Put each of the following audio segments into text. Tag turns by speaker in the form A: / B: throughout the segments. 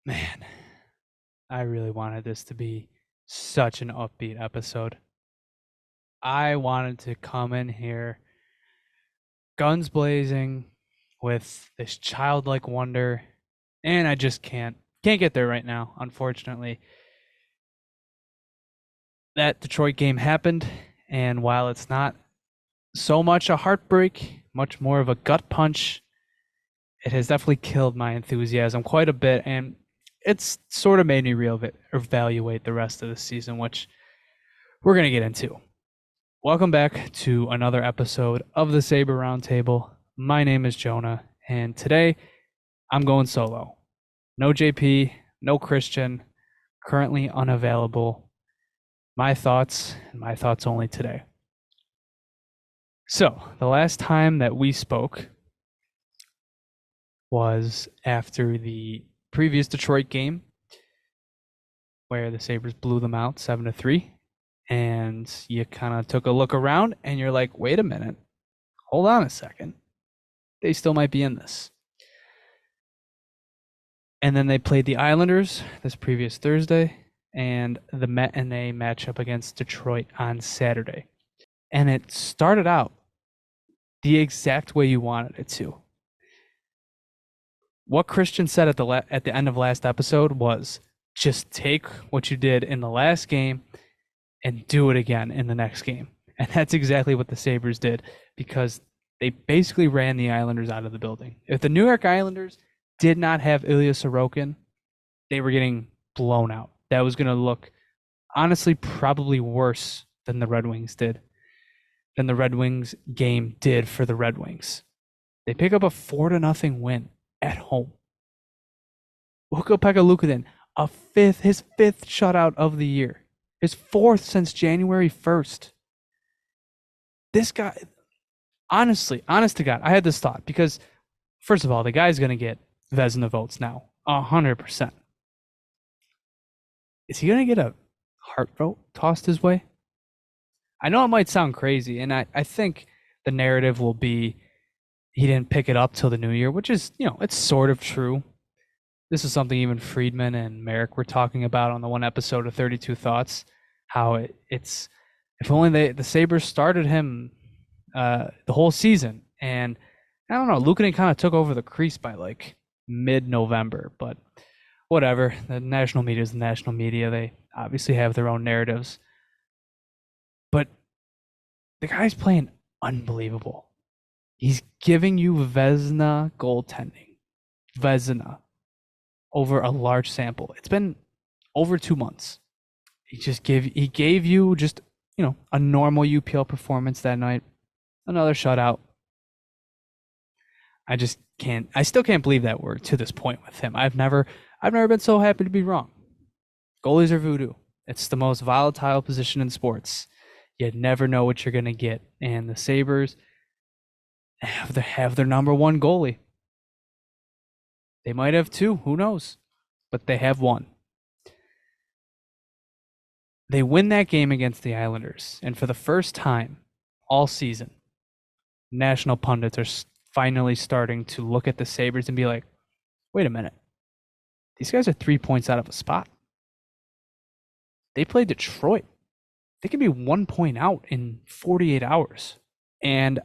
A: Man, I really wanted this to be such an upbeat episode. I wanted to come in here guns blazing with this childlike wonder, and I just can't get there right now, unfortunately. That Detroit game happened, and while it's not so much a heartbreak, much more of a gut punch, it has definitely killed my enthusiasm quite a bit, and it's sort of made me reevaluate the rest of the season, which we're going to get into. Welcome back to another episode of the Sabre Roundtable. My name is Jonah, and today I'm going solo. No JP, no Christian, currently unavailable. My thoughts, and my thoughts only today. So, the last time that we spoke was after the previous Detroit game, where the Sabres blew them out 7-3. And you kind of took a look around and you're like, wait a minute, hold on a second. They still might be in this. And then they played the Islanders this previous Thursday and the Met and a matchup against Detroit on Saturday. And it started out the exact way you wanted it to. What Christian said at the end of last episode was just take what you did in the last game and do it again in the next game. And that's exactly what the Sabres did, because they basically ran the Islanders out of the building. If the New York Islanders did not have Ilya Sorokin, they were getting blown out. That was going to look, honestly, probably worse than the Red Wings game did for the Red Wings. They pick up a 4-0 win at home. Ukko-Pekka Luukkonen, his fifth shutout of the year. His fourth since January 1st. This guy, honestly, honest to God, I had this thought because, first of all, the guy's going to get Vezina votes now, 100%. Is he going to get a Hart vote tossed his way? I know it might sound crazy, and I think the narrative will be he didn't pick it up till the new year, which is, it's sort of true. This is something even Friedman and Merrick were talking about on the one episode of 32 Thoughts, how it's if only the Sabres started him the whole season. And I don't know, Luukkonen kind of took over the crease by like mid-November, but whatever. The national media is the national media. They obviously have their own narratives. But the guy's playing unbelievable. He's giving you Vezina goaltending. Vezina. Over a large sample. It's been over 2 months. He gave you just, a normal UPL performance that night. Another shutout. I still can't believe that we're to this point with him. I've never been so happy to be wrong. Goalies are voodoo. It's the most volatile position in sports. You never know what you're going to get. And the Sabres have their number one goalie. They might have two, who knows? But they have one. They win that game against the Islanders, and for the first time all season, national pundits are finally starting to look at the Sabres and be like, wait a minute. These guys are 3 points out of a spot. They play Detroit. They can be 1 point out in 48 hours. And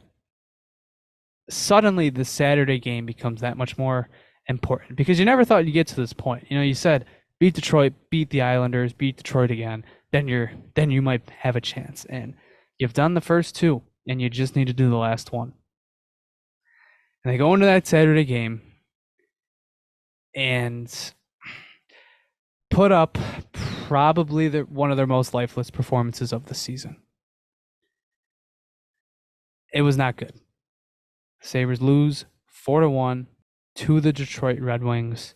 A: suddenly the Saturday game becomes that much more important, because you never thought you'd get to this point. You said beat Detroit, beat the Islanders, beat Detroit again, then you might have a chance. And you've done the first two, and you just need to do the last one. And they go into that Saturday game and put up probably one of their most lifeless performances of the season. It was not good. Sabres lose 4-1 to the Detroit Red Wings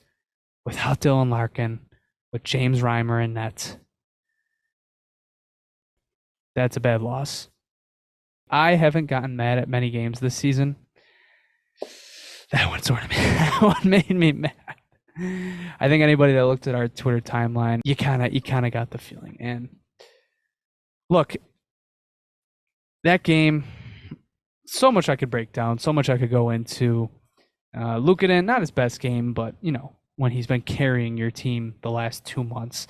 A: without Dylan Larkin, with James Reimer in net. That's a bad loss. I haven't gotten mad at many games this season. That one made me mad. I think anybody that looked at our Twitter timeline, you kind of got the feeling. And look, that game, so much I could break down, so much I could go into. Luukkonen, not his best game, but when he's been carrying your team the last 2 months,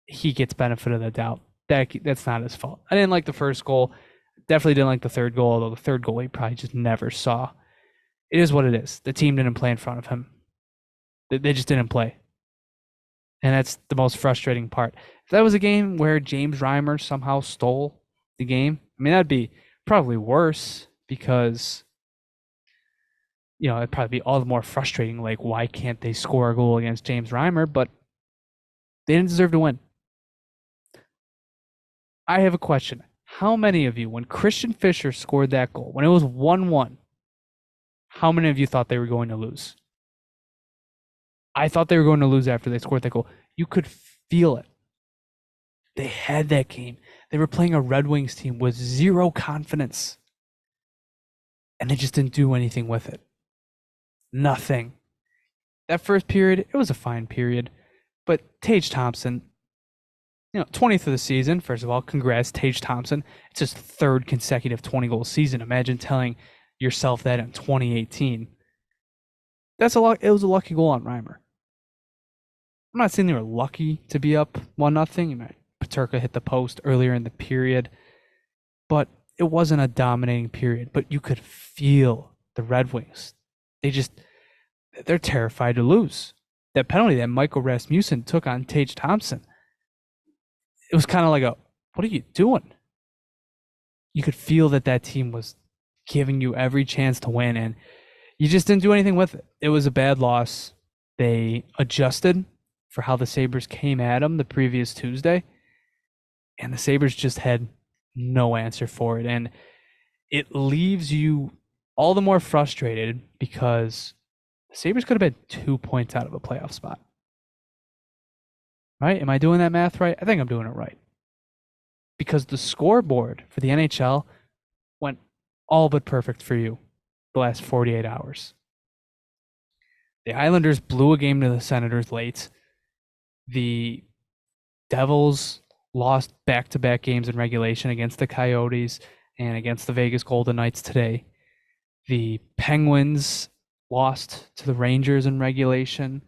A: he gets benefit of the doubt. That's not his fault. I didn't like the first goal. Definitely didn't like the third goal, although the third goal he probably just never saw. It is what it is. The team didn't play in front of him. They just didn't play. And that's the most frustrating part. If that was a game where James Reimer somehow stole the game, I mean, that'd be probably worse because, it'd probably be all the more frustrating. Like, why can't they score a goal against James Reimer? But they didn't deserve to win. I have a question. How many of you, when Christian Fischer scored that goal, when it was 1-1, how many of you thought they were going to lose? I thought they were going to lose after they scored that goal. You could feel it. They had that game. They were playing a Red Wings team with zero confidence. And they just didn't do anything with it. Nothing. That first period, it was a fine period. But Tage Thompson, 20th of the season, first of all, congrats, Tage Thompson. It's his third consecutive 20-goal season. Imagine telling yourself that in 2018. It was a lucky goal on Reimer. I'm not saying they were lucky to be up 1-0. Peterka hit the post earlier in the period, but it wasn't a dominating period. But you could feel the Red Wings. They're terrified to lose. That penalty that Michael Rasmussen took on Tage Thompson, it was kind of like what are you doing? You could feel that team was giving you every chance to win, and you just didn't do anything with it. It was a bad loss. They adjusted for how the Sabres came at them the previous Tuesday, and the Sabres just had no answer for it. And it leaves you all the more frustrated because the Sabres could have been 2 points out of a playoff spot. Right? Am I doing that math right? I think I'm doing it right. Because the scoreboard for the NHL went all but perfect for you the last 48 hours. The Islanders blew a game to the Senators late. The Devils lost back-to-back games in regulation against the Coyotes and against the Vegas Golden Knights today. The Penguins lost to the Rangers in regulation.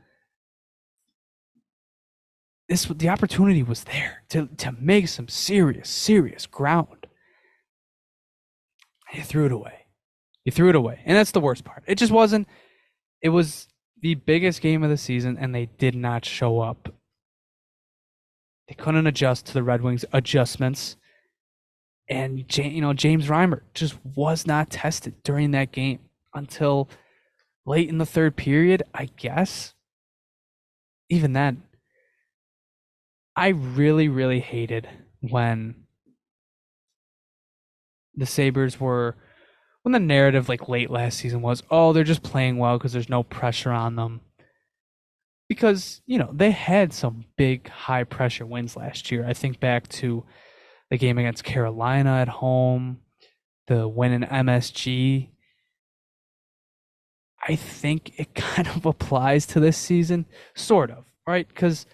A: The opportunity was there to make some serious ground. You threw it away. And that's the worst part. It just wasn't. It was the biggest game of the season, and they did not show up. They couldn't adjust to the Red Wings' adjustments. And, James Reimer just was not tested during that game until late in the third period, I guess. Even then, I really, really hated when the Sabres when the narrative late last season was, they're just playing well because there's no pressure on them. Because, they had some big high pressure wins last year. I think back to the game against Carolina at home, the win in MSG. I think it kind of applies to this season, sort of, right? Because,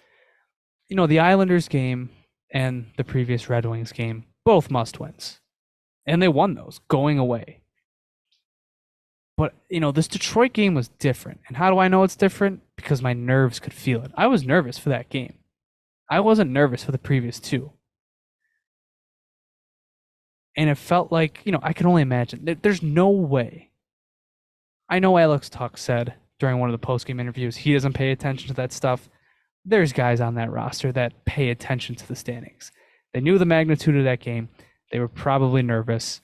A: the Islanders game and the previous Red Wings game, both must wins. And they won those going away. But, this Detroit game was different. And how do I know it's different? Because my nerves could feel it. I was nervous for that game. I wasn't nervous for the previous two. And it felt like, I can only imagine. There's no way. I know Alex Tuck said during one of the post-game interviews he doesn't pay attention to that stuff. There's guys on that roster that pay attention to the standings. They knew the magnitude of that game. They were probably nervous,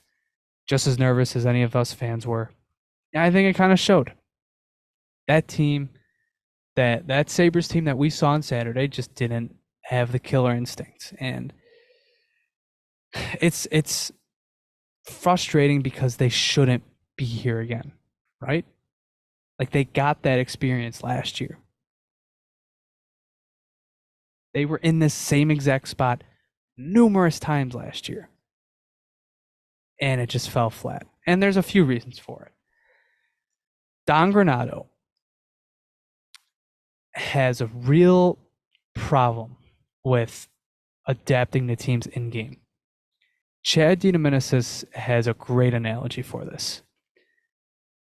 A: just as nervous as any of us fans were. And I think it kind of showed. That team, that Sabres team that we saw on Saturday just didn't have the killer instincts. And it's frustrating because they shouldn't be here again, right? They got that experience last year. They were in this same exact spot numerous times last year. And it just fell flat. And there's a few reasons for it. Don Granato has a real problem with adapting to teams in-game. Chad DeDominicis has a great analogy for this.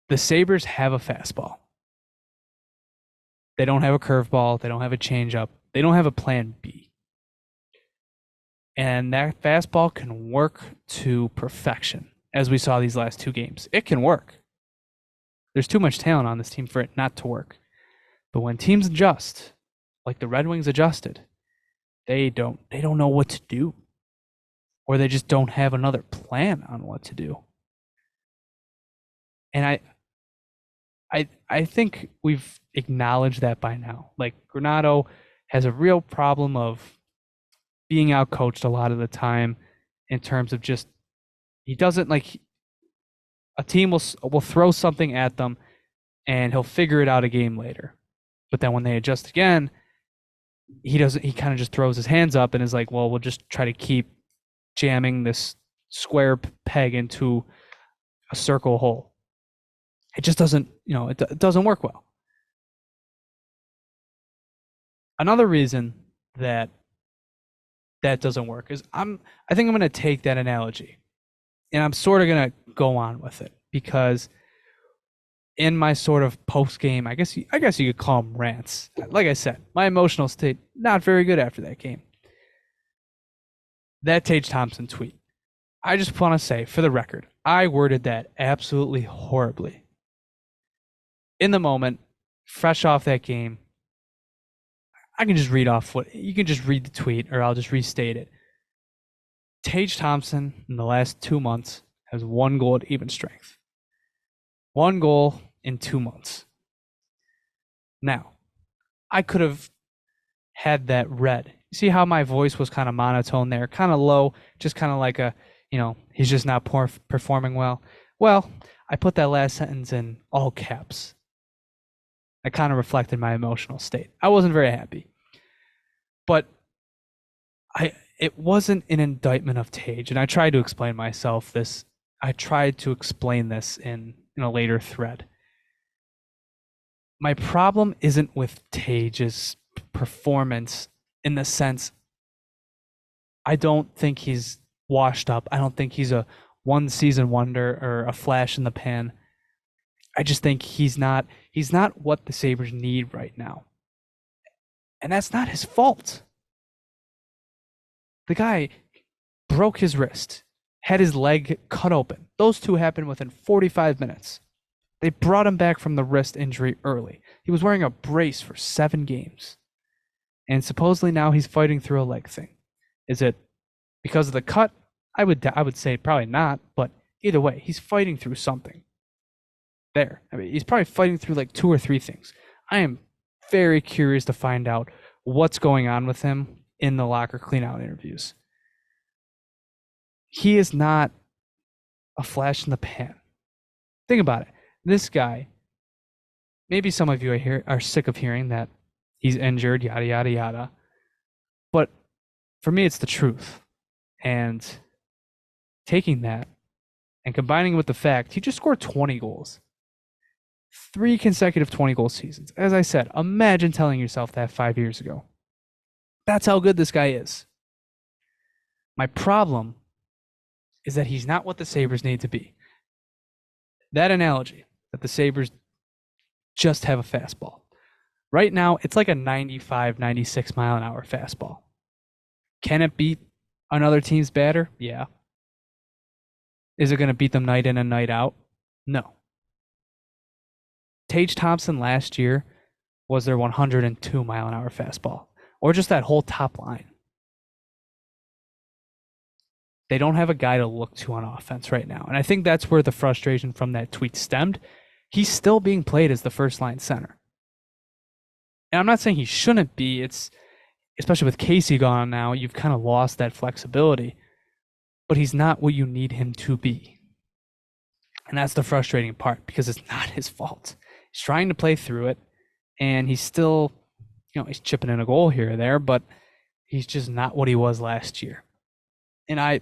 A: The Sabres have a fastball. They don't have a curveball. They don't have a changeup. They don't have a plan B. And that fastball can work to perfection, as we saw these last two games. It can work. There's too much talent on this team for it not to work. But when teams adjust, like the Red Wings adjusted, they don't know what to do. Or they just don't have another plan on what to do. And I think we've acknowledged that by now. Like, Granato has a real problem of being outcoached a lot of the time in terms of just, he doesn't like, a team will throw something at them and he'll figure it out a game later. But then when they adjust again, he kind of just throws his hands up and is like, well, we'll just try to keep jamming this square peg into a circle hole. It just doesn't, it doesn't work well. Another reason that doesn't work is I think I'm going to take that analogy and I'm sort of going to go on with it, because in my sort of post game, I guess you could call them rants. Like I said, my emotional state not very good after that game. That Tage Thompson tweet, I just want to say, for the record, I worded that absolutely horribly. In the moment, fresh off that game, I can just read off you can just read the tweet, or I'll just restate it. Tage Thompson in the last 2 months has 1 goal at even strength. 1 goal in 2 months. Now, I could have had that read. You see how my voice was kind of monotone there, kind of low, just kind of like he's just not performing well. Well, I put that last sentence in all caps. I kind of reflected my emotional state. I wasn't very happy. But it wasn't an indictment of Tage, and I tried to explain myself this. I tried to explain this in a later thread. My problem isn't with Tage's performance in the sense, I don't think he's washed up. I don't think he's a one-season wonder or a flash in the pan. I just think he's not what the Sabres need right now. And that's not his fault. The guy broke his wrist, had his leg cut open. Those two happened within 45 minutes. They brought him back from the wrist injury early. He was wearing a brace for 7 games. And supposedly now he's fighting through a leg thing. Is it because of the cut? I would say probably not, but either way, he's fighting through something. There. I mean, he's probably fighting through like 2 or 3 things. I am very curious to find out what's going on with him in the locker cleanout interviews. He is not a flash in the pan. Think about it. This guy, maybe some of you are sick of hearing that he's injured, yada, yada, yada. But for me, it's the truth. And taking that and combining it with the fact he just scored 20 goals. 3 consecutive 20-goal seasons. As I said, imagine telling yourself that 5 years ago. That's how good this guy is. My problem is that he's not what the Sabres need to be. That analogy, that the Sabres just have a fastball. Right now, it's like a 95, 96 mile an hour fastball. Can it beat another team's batter? Yeah. Is it going to beat them night in and night out? No. Tage Thompson last year was their 102 mile an hour fastball, or just that whole top line. They don't have a guy to look to on offense right now. And I think that's where the frustration from that tweet stemmed. He's still being played as the first line center. And I'm not saying he shouldn't be. It's, especially with Casey gone now, you've kind of lost that flexibility. But he's not what you need him to be. And that's the frustrating part, because it's not his fault. He's trying to play through it, and he's still, he's chipping in a goal here or there, but he's just not what he was last year. And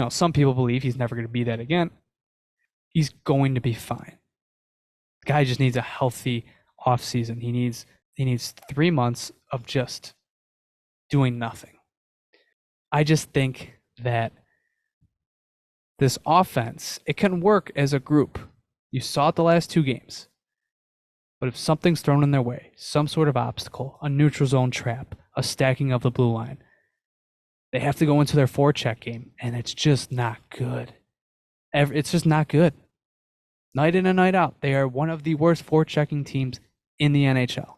A: some people believe he's never going to be that again. He's going to be fine. The guy just needs a healthy offseason. He needs 3 months of just doing nothing. I just think that this offense, it can work as a group. You saw it the last 2 games. But if something's thrown in their way, some sort of obstacle, a neutral zone trap, a stacking of the blue line, they have to go into their forecheck game, and it's just not good. It's just not good. Night in and night out, they are one of the worst forechecking teams in the NHL.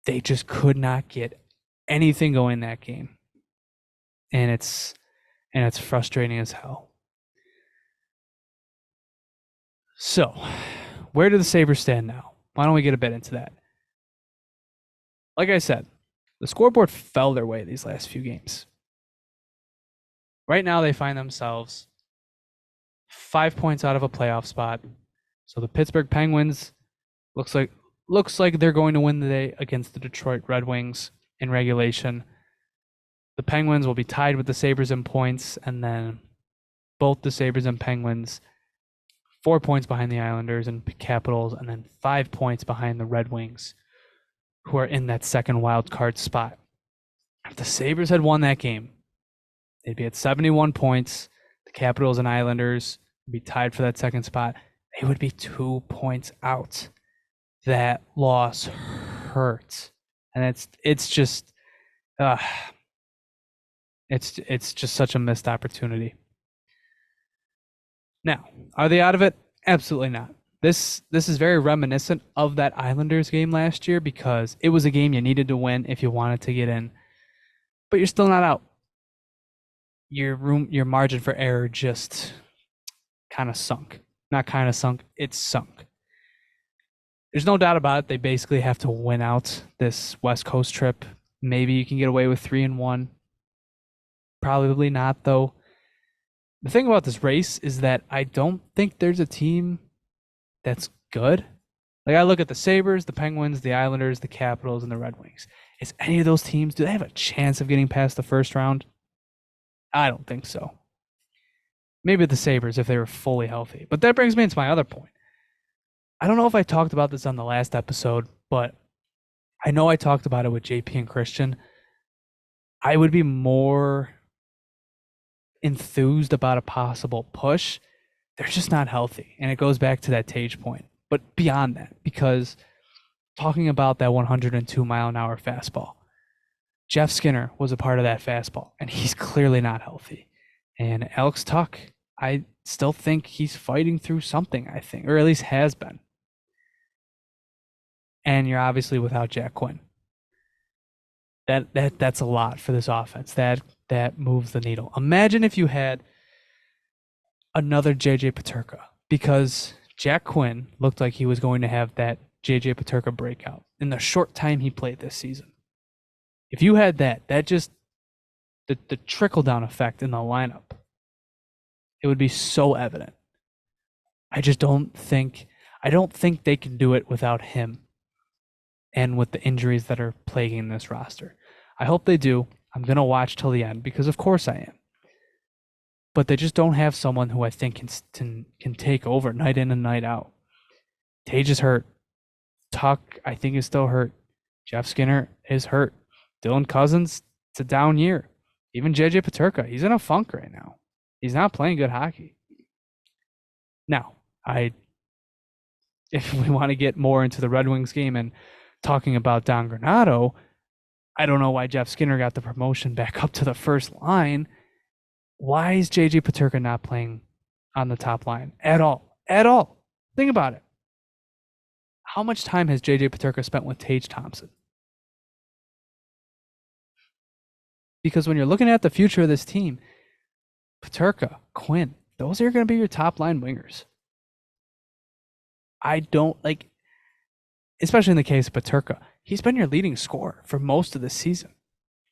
A: They just could not get anything going in that game. And it's frustrating as hell. So, where do the Sabres stand now? Why don't we get a bit into that? Like I said, the scoreboard fell their way these last few games. Right now, they find themselves 5 points out of a playoff spot. So the Pittsburgh Penguins looks like they're going to win the day against the Detroit Red Wings in regulation. The Penguins will be tied with the Sabres in points, and then both the Sabres and Penguins 4 points behind the Islanders and Capitals, and then 5 points behind the Red Wings, who are in that second wild card spot. If the Sabres had won that game, they'd be at 71 points. The Capitals and Islanders would be tied for that second spot. They would be 2 points out. That loss hurts, and it's just such a missed opportunity. Now, are they out of it? Absolutely not. This is very reminiscent of that Islanders game last year because it was a game you needed to win if you wanted to get in, but you're still not out. Your margin for error just kind of sunk. Not kind of sunk, it's sunk. There's no doubt about it. They basically have to win out this West Coast trip. Maybe you can get away with 3-1. Probably not, though. The thing about this race is that I don't think there's a team that's good. Like, I look at the Sabres, the Penguins, the Islanders, the Capitals, and the Red Wings. Is any of those teams, do they have a chance of getting past the first round? I don't think so. Maybe the Sabres if they were fully healthy. But that brings me into my other point. I don't know if I talked about this on the last episode, but I know I talked about it with JP and Christian. I would be more enthused about a possible push. They're just not healthy. And it goes back to that Tage point. But beyond that, because talking about that 102 mile an hour fastball, Jeff Skinner was a part of that fastball, and he's clearly not healthy. And Alex Tuch, I still think he's fighting through something, I think, or at least has been. And you're obviously without Jack Quinn. That's a lot for this offense. That moves the needle. Imagine if you had another JJ Peterka, because Jack Quinn looked like he was going to have that JJ Peterka breakout in the short time he played this season. If you had that just the trickle down effect in the lineup, it would be so evident. I don't think they can do it without him and with the injuries that are plaguing this roster. I hope they do. I'm going to watch till the end because of course I am. But they just don't have someone who I think can take over night in and night out. Tage is hurt. Tuch, I think, is still hurt. Jeff Skinner is hurt. Dylan Cousins, it's a down year. Even JJ Peterka, he's in a funk right now. He's not playing good hockey. Now, if we want to get more into the Red Wings game and talking about Don Granato, I don't know why Jeff Skinner got the promotion back up to the first line. Why is JJ Peterka not playing on the top line at all? At all. Think about it. How much time has JJ Peterka spent with Tage Thompson? Because when you're looking at the future of this team, Peterka, Quinn, those are going to be your top line wingers. I don't like, especially in the case of Peterka, he's been your leading scorer for most of the season.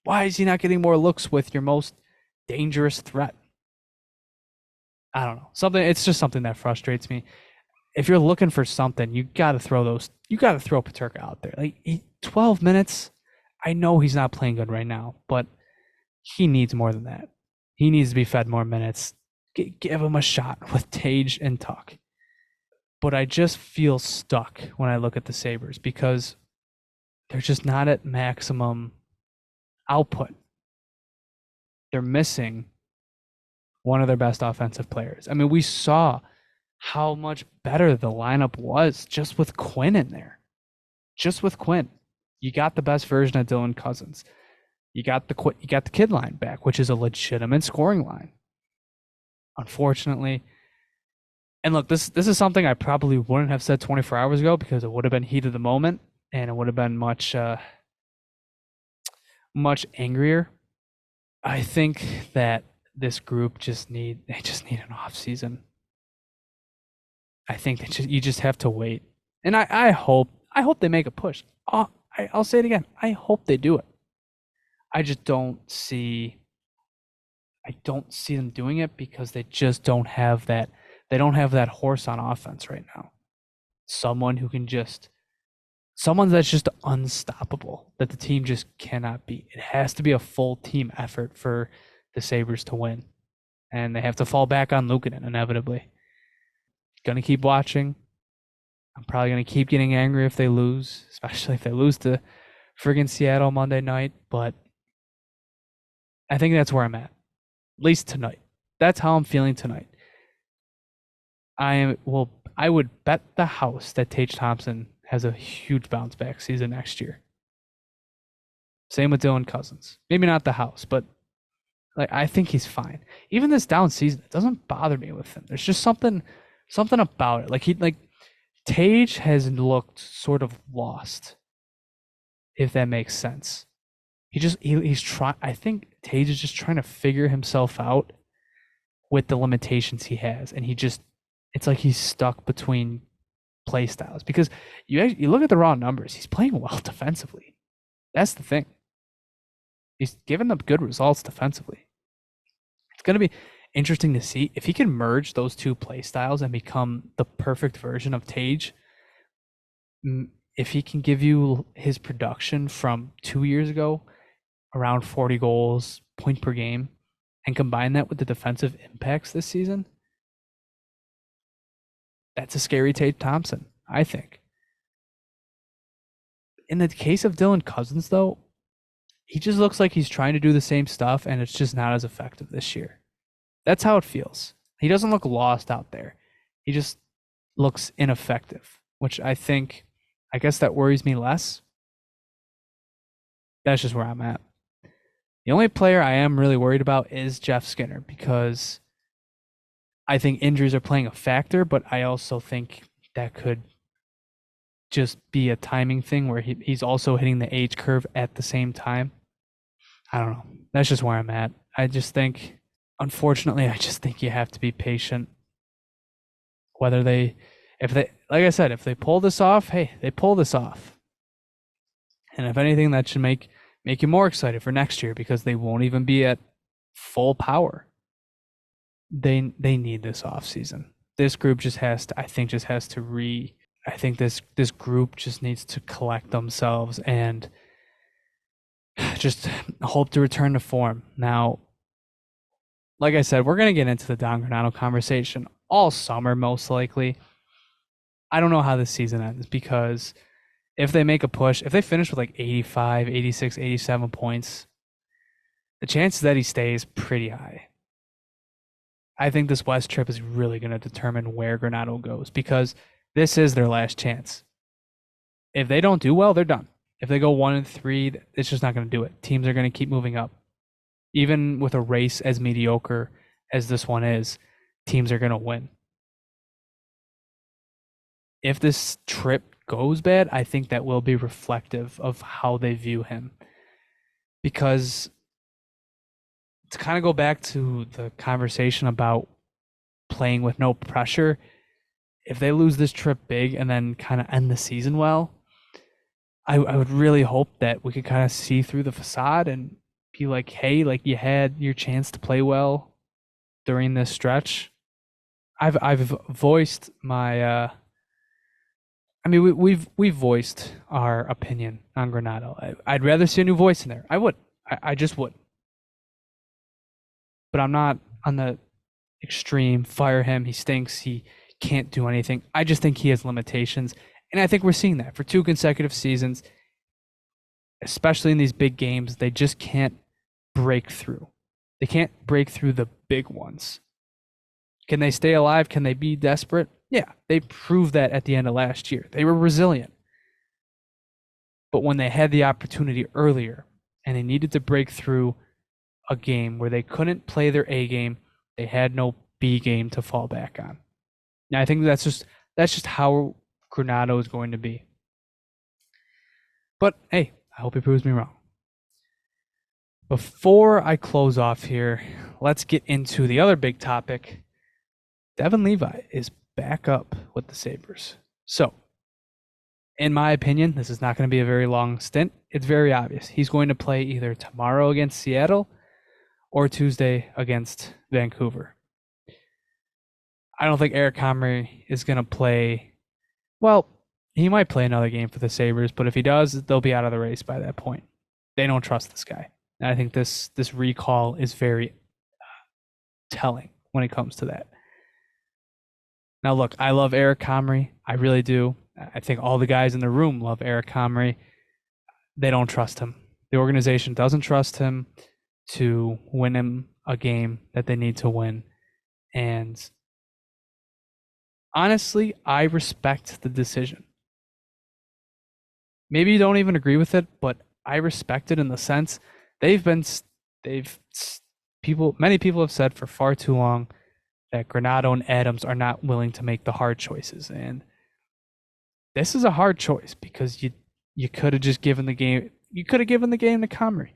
A: Why is he not getting more looks with your most dangerous threat? I don't know. It's just something that frustrates me. If you're looking for something, you got to throw Peterka out there. Like 12 minutes. I know he's not playing good right now, but he needs more than that. He needs to be fed more minutes. Give him a shot with Tage and Tuch. But I just feel stuck when I look at the Sabres because they're just not at maximum output. They're missing one of their best offensive players. I mean, we saw how much better the lineup was just with Quinn in there. Just with Quinn. You got the best version of Dylan Cousins. You got the kid line back, which is a legitimate scoring line. Unfortunately, and look, this is something I probably wouldn't have said 24 hours ago because it would have been heat of the moment and it would have been much angrier. I think that this group they just need an off season. I think you just have to wait, and I hope they make a push. I'll say it again. I hope they do it. I just don't see them doing it because they just don't have that. They don't have that horse on offense right now. Someone who can just someone that's just unstoppable that the team just cannot beat. It has to be a full team effort for the Sabres to win, and they have to fall back on Luukkonen inevitably. Gonna keep watching. I'm probably gonna keep getting angry if they lose, especially if they lose to friggin' Seattle Monday night. But I think that's where I'm at least tonight. That's how I'm feeling tonight. I would bet the house that Tage Thompson has a huge bounce back season next year. Same with Dylan Cousins. Maybe not the house, but like I think he's fine. Even this down season, it doesn't bother me with him. There's just something about it. Like Tage has looked sort of lost, if that makes sense. He's trying. I think Tage is just trying to figure himself out with the limitations he has, and it's like he's stuck between play styles because you look at the raw numbers, he's playing well defensively. That's the thing. He's given them good results defensively. It's going to be interesting to see if he can merge those two play styles and become the perfect version of Tage. If he can give you his production from 2 years ago, around 40 goals, point per game, and combine that with the defensive impacts this season, that's a scary Tage Thompson, I think. In the case of Dylan Cousins, though, he just looks like he's trying to do the same stuff, and it's just not as effective this year. That's how it feels. He doesn't look lost out there. He just looks ineffective, which I guess that worries me less. That's just where I'm at. The only player I am really worried about is Jeff Skinner because I think injuries are playing a factor, but I also think that could just be a timing thing where he's also hitting the age curve at the same time. I don't know. That's just where I'm at. Unfortunately, I just think you have to be patient. Like I said, if they pull this off, hey, they pull this off. And if anything, that should make you more excited for next year because they won't even be at full power. They need this off season. This group I think this group just needs to collect themselves and just hope to return to form. Now, like I said, we're going to get into the Don Granato conversation all summer, most likely. I don't know how this season ends because if they make a push, if they finish with like 85, 86, 87 points, the chances that he stays pretty high. I think this West trip is really going to determine where Granato goes because this is their last chance. If they don't do well, they're done. If they go 1-3, it's just not going to do it. Teams are going to keep moving up. Even with a race as mediocre as this one is, teams are going to win. If this trip goes bad, I think that will be reflective of how they view him. Because to kind of go back to the conversation about playing with no pressure, if they lose this trip big and then kind of end the season well, I would really hope that we could kind of see through the facade and be like, hey, like you had your chance to play well during this stretch. I've voiced my we've voiced our opinion on Granato. I'd rather see a new voice in there. I would. I just would. But I'm not on the extreme fire him. He stinks. He can't do anything. I just think he has limitations. And I think we're seeing that for 2 consecutive seasons, especially in these big games. They just can't break through. They can't break through the big ones. Can they stay alive? Can they be desperate? Yeah, they proved that at the end of last year. They were resilient. But when they had the opportunity earlier and they needed to break through a game where they couldn't play their A game, they had no B game to fall back on. And I think that's just how Granado is going to be. But hey, I hope he proves me wrong. Before I close off here, let's get into the other big topic. Devin Levi is back up with the Sabres. So, in my opinion, this is not going to be a very long stint. It's very obvious. He's going to play either tomorrow against Seattle or Tuesday against Vancouver. I don't think Eric Comrie is going to play. Well, he might play another game for the Sabres, but if he does, they'll be out of the race by that point. They don't trust this guy. And I think this recall is very telling when it comes to that. Now, look, I love Eric Comrie. I really do. I think all the guys in the room love Eric Comrie. They don't trust him. The organization doesn't trust him to win him a game that they need to win. And honestly, I respect the decision. Maybe you don't even agree with it, but I respect it in the sense many people have said for far too long that Granado and Adams are not willing to make the hard choices. And this is a hard choice because you could have just given the game. You could have given the game to Comrie.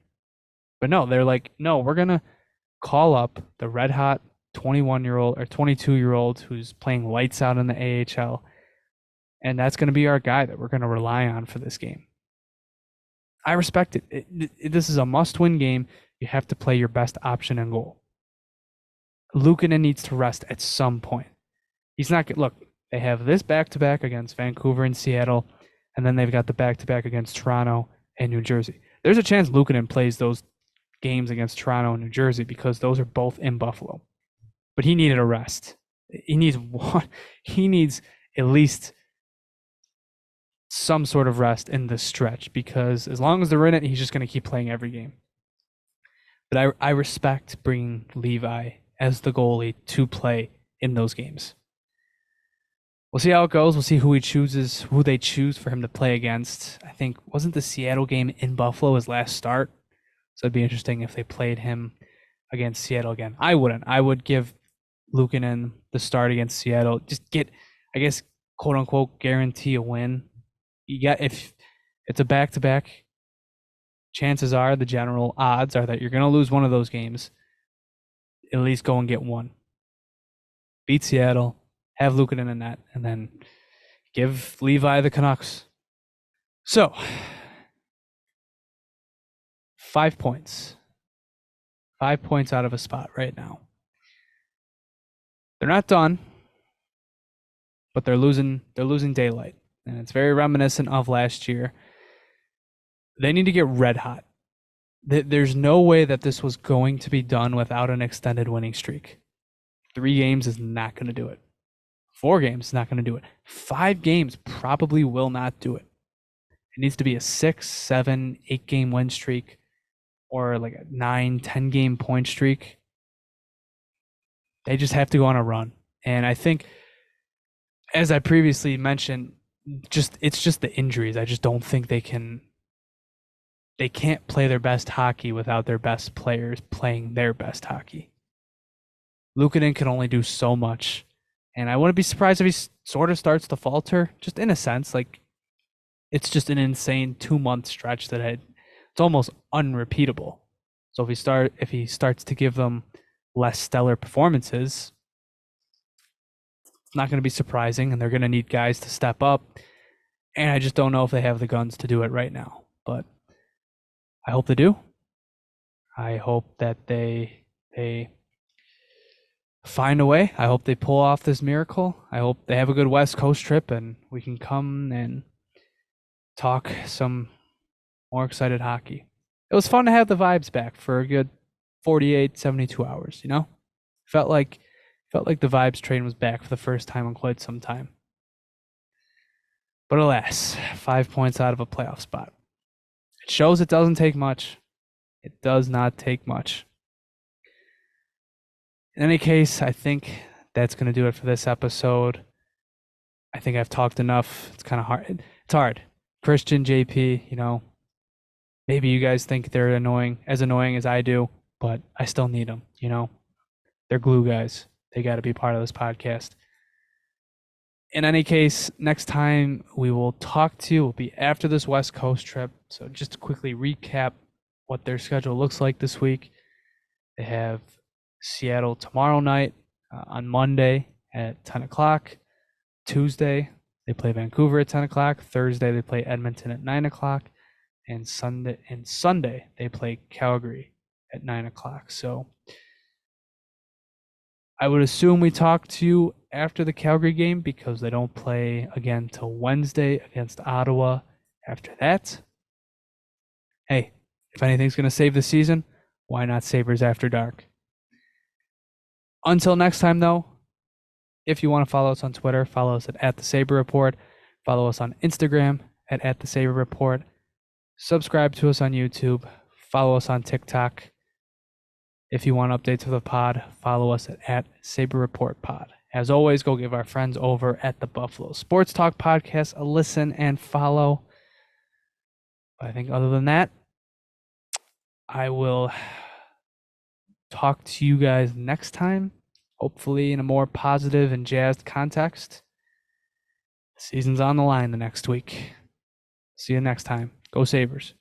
A: But no, they're like, no, we're going to call up the red hot 21-year-old or 22-year-old who's playing lights out in the AHL. And that's going to be our guy that we're going to rely on for this game. I respect it. This is a must-win game. You have to play your best option in goal. Luukkonen needs to rest at some point. He's not – look, they have this back-to-back against Vancouver and Seattle, and then they've got the back-to-back against Toronto and New Jersey. There's a chance Luukkonen plays those games against Toronto and New Jersey because those are both in Buffalo. But he needed a rest. He needs at least some sort of rest in this stretch because as long as they're in it, he's just going to keep playing every game. But I respect bringing Levi as the goalie to play in those games. We'll see how it goes. We'll see who they choose for him to play against. I think, wasn't the Seattle game in Buffalo his last start? So it'd be interesting if they played him against Seattle again. I wouldn't. I would give Luukkonen the start against Seattle. Just get, I guess, quote unquote, guarantee a win. If it's a back-to-back, chances are, the general odds are that you're going to lose one of those games. At least go and get one. Beat Seattle, have Luukkonen in that, and then give Levi the Canucks. So, 5 points. 5 points out of a spot right now. They're not done, but they're losing daylight. And it's very reminiscent of last year. They need to get red hot. There's no way that this was going to be done without an extended winning streak. 3 games is not going to do it. 4 games is not going to do it. 5 games probably will not do it. It needs to be a 6, 7, 8 game win streak or like a 9, 10 game point streak. They just have to go on a run. And I think, as I previously mentioned, it's just the injuries. I just don't think they can't play their best hockey without their best players playing their best hockey. Luukkonen can only do so much, and I wouldn't be surprised if he sort of starts to falter, just in a sense. Like, it's just an insane 2-month stretch that it's almost unrepeatable. So if he starts to give them less stellar performances, it's not going to be surprising, and they're going to need guys to step up. And I just don't know if they have the guns to do it right now. But I hope they do. I hope that they find a way. I hope they pull off this miracle. I hope they have a good West Coast trip and we can come and talk some more excited hockey. It was fun to have the vibes back for a good 48, 72 hours, you know? Felt like the vibes train was back for the first time in quite some time. But alas, 5 points out of a playoff spot. It shows it doesn't take much. It does not take much. In any case, I think that's going to do it for this episode. I think I've talked enough. It's kind of hard. It's hard. Christian, JP, maybe you guys think they're annoying as I do, but I still need them, They're glue guys. They got to be part of this podcast. In any case, next time we will talk to you will be after this West Coast trip. So just to quickly recap what their schedule looks like this week. They have Seattle tomorrow night, on Monday at 10 o'clock. Tuesday, they play Vancouver at 10 o'clock. Thursday, they play Edmonton at 9 o'clock. And Sunday, they play Calgary at 9 o'clock. So I would assume we talk to you after the Calgary game because they don't play again till Wednesday against Ottawa after that. Hey, if anything's going to save the season, why not Sabres After Dark? Until next time, though, if you want to follow us on Twitter, follow us at the Sabre Report. Follow us on Instagram at the Sabre Report. Subscribe to us on YouTube. Follow us on TikTok. If you want updates of the pod, follow us at Sabre Report Pod. As always, go give our friends over at the Buffalo Sports Talk Podcast a listen and follow. But I think other than that, I will talk to you guys next time, hopefully in a more positive and jazzed context. The season's on the line the next week. See you next time. Go Sabres.